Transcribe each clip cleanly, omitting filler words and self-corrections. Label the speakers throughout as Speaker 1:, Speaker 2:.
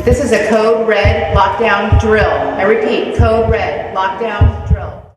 Speaker 1: This is a code red lockdown drill. I repeat, code red lockdown drill.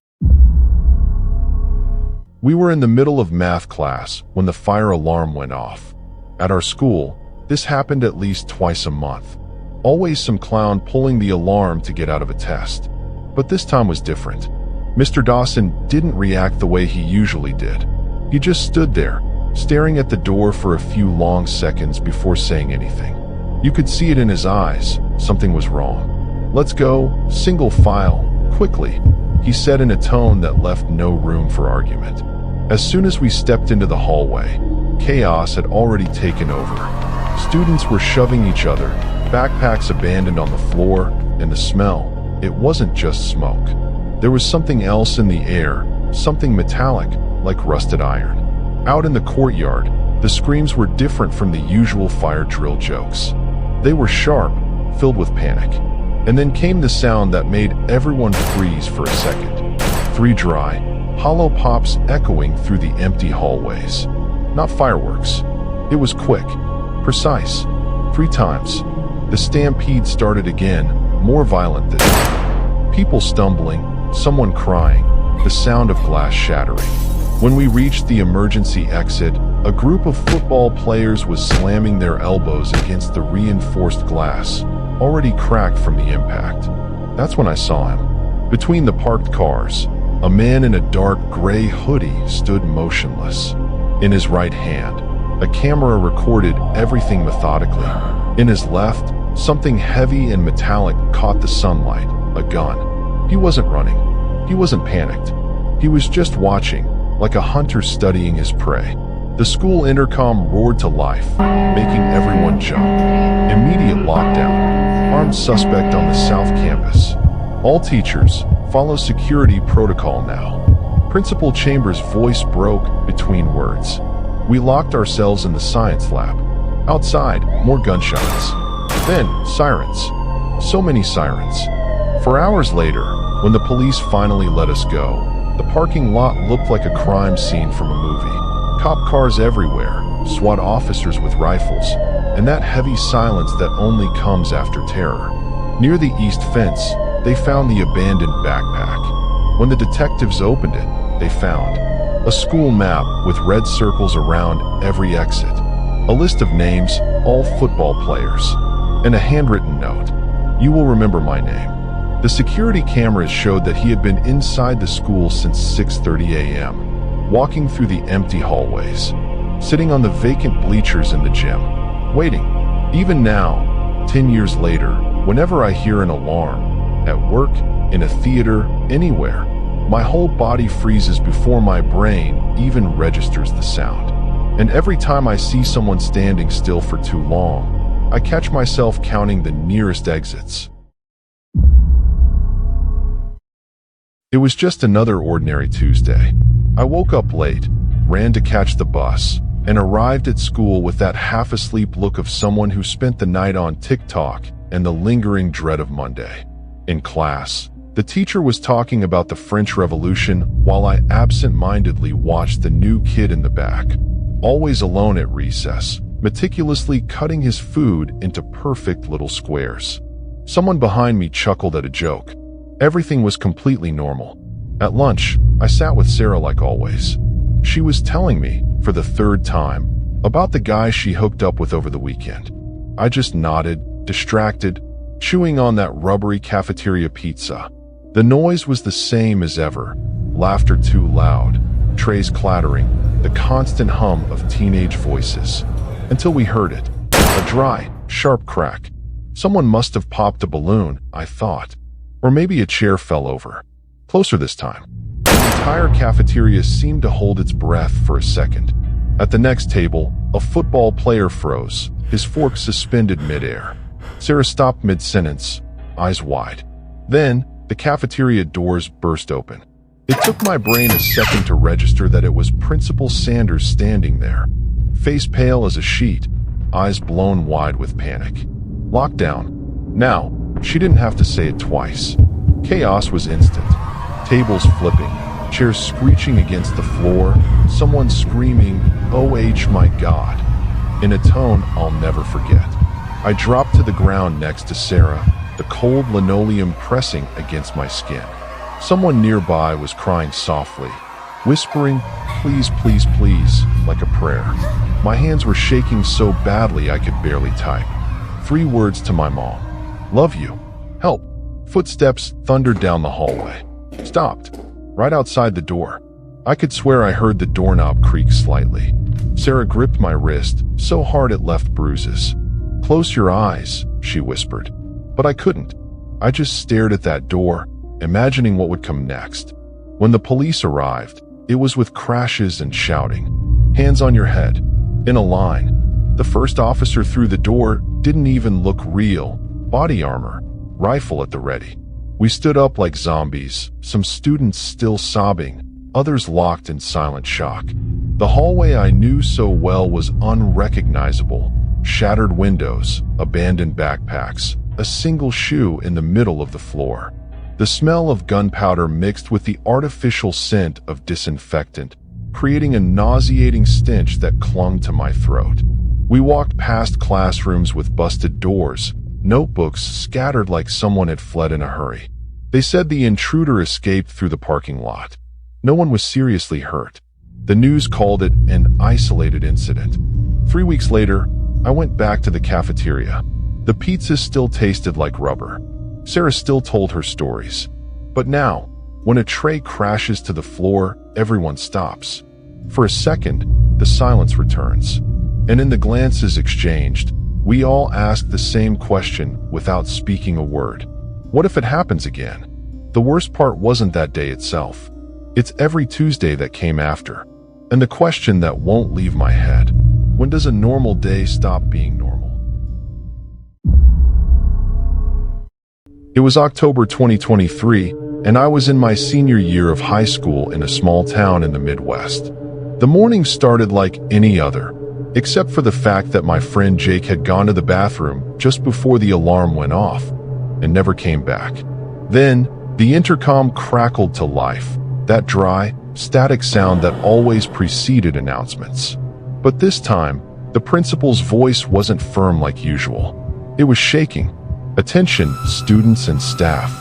Speaker 2: We were in the middle of math class when the fire alarm went off. At our school, this happened at least twice a month. Always some clown pulling the alarm to get out of a test. But this time was different. Mr. Dawson didn't react the way he usually did. He just stood there, staring at the door for a few long seconds before saying anything. You could see it in his eyes. Something was wrong. "Let's go, single file, quickly," he said in a tone that left no room for argument. As soon as we stepped into the hallway, chaos had already taken over. Students were shoving each other, backpacks abandoned on the floor, and the smell, it wasn't just smoke. There was something else in the air, something metallic, like rusted iron. Out in the courtyard, the screams were different from the usual fire drill jokes. They were sharp, filled with panic. And then came the sound that made everyone freeze for a second. 3 dry, hollow pops echoing through the empty hallways. Not fireworks. It was quick, precise. 3 times. The stampede started again, more violent this time. People stumbling, someone crying, the sound of glass shattering. When we reached the emergency exit, a group of football players was slamming their elbows against the reinforced glass, already cracked from the impact. That's when I saw him. Between the parked cars, a man in a dark gray hoodie stood motionless. In his right hand, a camera recorded everything methodically. In his left, something heavy and metallic caught the sunlight, a gun. He wasn't running. He wasn't panicked. He was just watching, like a hunter studying his prey. The school intercom roared to life, making everyone jump. Immediate lockdown. Armed suspect on the South Campus. All teachers, follow security protocol now. Principal Chambers' voice broke between words. We locked ourselves in the science lab. Outside, more gunshots. Then, sirens. So many sirens. For hours later, when the police finally let us go, the parking lot looked like a crime scene from a movie. Cop cars everywhere, SWAT officers with rifles, and that heavy silence that only comes after terror. Near the east fence, they found the abandoned backpack. When the detectives opened it, they found a school map with red circles around every exit, a list of names, all football players, and a handwritten note. "You will remember my name." The security cameras showed that he had been inside the school since 6:30 a.m., walking through the empty hallways, sitting on the vacant bleachers in the gym, waiting. Even now, 10 years later, whenever I hear an alarm, at work, in a theater, anywhere, my whole body freezes before my brain even registers the sound. And every time I see someone standing still for too long, I catch myself counting the nearest exits. It was just another ordinary Tuesday. I woke up late, ran to catch the bus, and arrived at school with that half-asleep look of someone who spent the night on TikTok and the lingering dread of Monday. In class, the teacher was talking about the French Revolution while I absent-mindedly watched the new kid in the back, always alone at recess, meticulously cutting his food into perfect little squares. Someone behind me chuckled at a joke. Everything was completely normal. At lunch, I sat with Sarah like always. She was telling me, for the 3rd time, about the guy she hooked up with over the weekend. I just nodded, distracted, chewing on that rubbery cafeteria pizza. The noise was the same as ever. Laughter too loud, trays clattering, the constant hum of teenage voices. Until we heard it. A dry, sharp crack. Someone must have popped a balloon, I thought. Or maybe a chair fell over. Closer this time. The entire cafeteria seemed to hold its breath for a second. At the next table, a football player froze, his fork suspended midair. Sarah stopped mid-sentence, eyes wide. Then, the cafeteria doors burst open. It took my brain a second to register that it was Principal Sanders standing there, face pale as a sheet, eyes blown wide with panic. Lockdown. Now, she didn't have to say it twice. Chaos was instant. Tables flipping, chairs screeching against the floor, someone screaming, "OH my God," in a tone I'll never forget. I dropped to the ground next to Sarah, the cold linoleum pressing against my skin. Someone nearby was crying softly, whispering, "Please, please, please," like a prayer. My hands were shaking so badly I could barely type. 3 words to my mom: "Love you. Help." Footsteps thundered down the hallway. Stopped, right outside the door. I could swear I heard the doorknob creak slightly. Sarah gripped my wrist, so hard it left bruises. "Close your eyes," she whispered. But I couldn't. I just stared at that door, imagining what would come next. When the police arrived, it was with crashes and shouting. Hands on your head. In a line. The first officer through the door didn't even look real. Body armor. Rifle at the ready. We stood up like zombies, some students still sobbing, others locked in silent shock. The hallway I knew so well was unrecognizable. Shattered windows, abandoned backpacks, a single shoe in the middle of the floor. The smell of gunpowder mixed with the artificial scent of disinfectant, creating a nauseating stench that clung to my throat. We walked past classrooms with busted doors, notebooks scattered like someone had fled in a hurry. They said the intruder escaped through the parking lot. No one was seriously hurt. The news called it an isolated incident. 3 weeks later, I went back to the cafeteria. The pizza still tasted like rubber. Sarah still told her stories. But now, when a tray crashes to the floor, everyone stops. For a second, the silence returns. And in the glances exchanged, we all ask the same question without speaking a word. What if it happens again? The worst part wasn't that day itself. It's every Tuesday that came after. And the question that won't leave my head: when does a normal day stop being normal? It was October 2023, and I was in my senior year of high school in a small town in the Midwest. The morning started like any other, except for the fact that my friend Jake had gone to the bathroom just before the alarm went off and never came back. Then, the intercom crackled to life, that dry, static sound that always preceded announcements. But this time, the principal's voice wasn't firm like usual. It was shaking. "Attention, students and staff."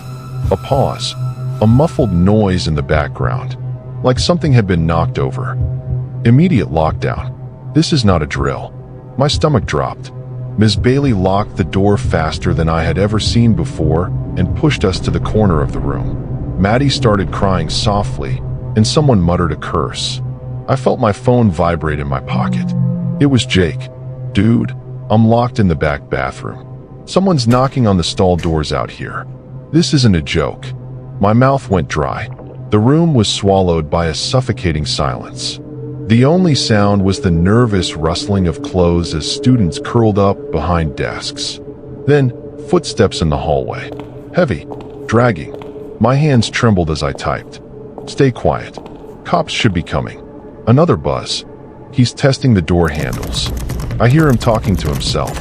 Speaker 2: A pause. A muffled noise in the background, like something had been knocked over. Immediate lockdown. This is not a drill. My stomach dropped. Ms. Bailey locked the door faster than I had ever seen before and pushed us to the corner of the room. Maddie started crying softly, and someone muttered a curse. I felt my phone vibrate in my pocket. It was Jake. "Dude, I'm locked in the back bathroom. Someone's knocking on the stall doors out here. This isn't a joke." My mouth went dry. The room was swallowed by a suffocating silence. The only sound was the nervous rustling of clothes as students curled up behind desks. Then, footsteps in the hallway. Heavy, dragging. My hands trembled as I typed. "Stay quiet. Cops should be coming." Another buzz. He's testing the door handles. I hear him talking to himself.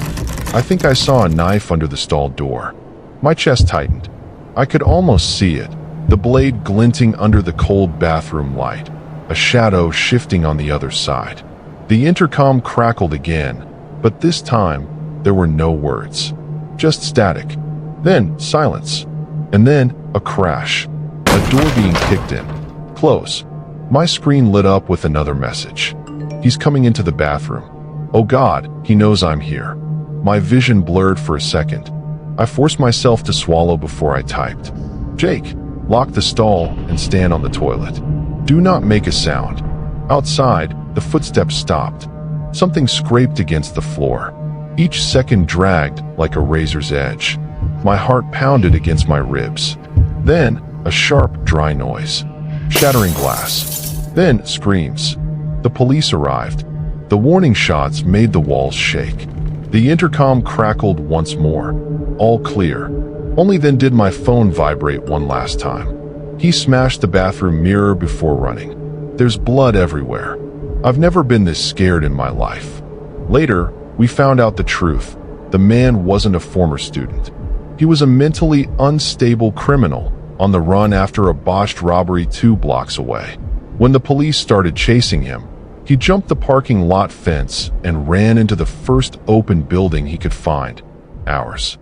Speaker 2: I think I saw a knife under the stall door. My chest tightened. I could almost see it, the blade glinting under the cold bathroom light, a shadow shifting on the other side. The intercom crackled again, but this time there were no words, just static. Then silence, and then a crash, a door being kicked in. Close. My screen lit up with another message. "He's coming into the bathroom. Oh God, he knows I'm here." My vision blurred for a second. I forced myself to swallow before I typed. "Jake, lock the stall and stand on the toilet. Do not make a sound." Outside, the footsteps stopped. Something scraped against the floor. Each second dragged like a razor's edge. My heart pounded against my ribs. Then, a sharp, dry noise. Shattering glass. Then, screams. The police arrived. The warning shots made the walls shake. The intercom crackled once more. All clear. Only then did my phone vibrate one last time. He smashed the bathroom mirror before running. There's blood everywhere. I've never been this scared in my life. Later, we found out the truth. The man wasn't a former student. He was a mentally unstable criminal on the run after a botched robbery 2 blocks away. When the police started chasing him, he jumped the parking lot fence and ran into the first open building he could find, Hours.